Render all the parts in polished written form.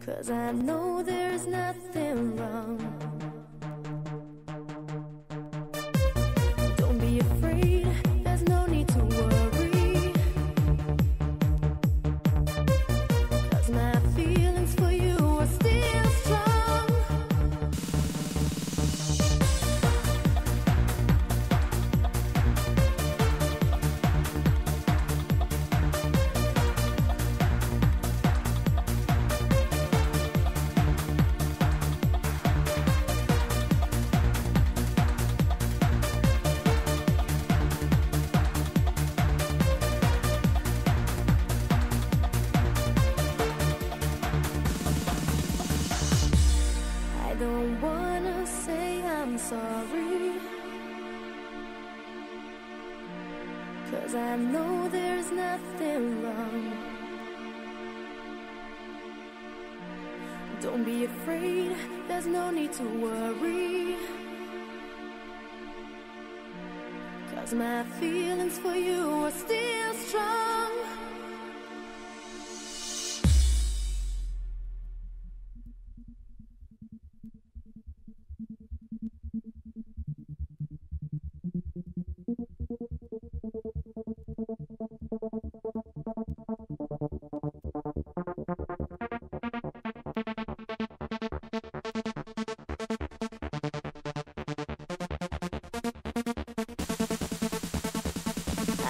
'Cause I know there's nothing wrong. Don't be afraid, there's no need to worry. 'Cause my feelings for you are still strong. I don't wanna say I'm sorry, 'cause I know there's nothing wrong. Don't be afraid, there's no need to worry. 'Cause my feelings for you are still strong.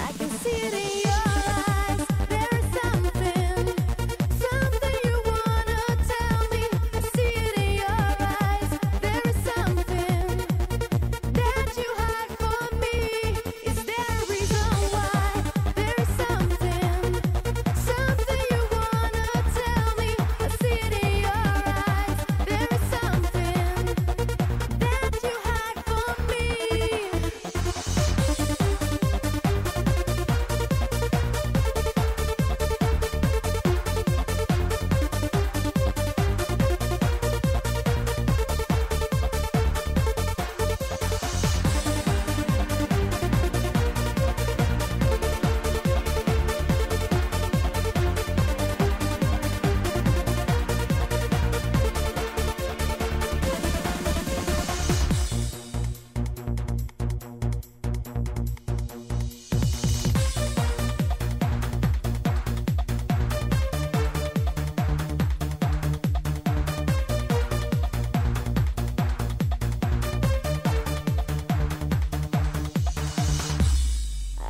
I can see it in your eyes. There is something, something you wanna tell me. I see it in your eyes. There is something that you hide from me. Is there a reason why? There is something, something you wanna tell me. I see it in your eyes. There is something that you hide from me.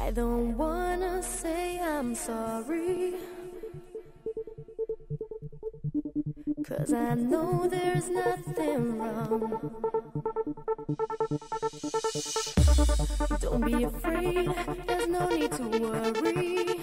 I don't wanna say I'm sorry, 'cause I know there's nothing wrong. Don't be afraid, there's no need to worry.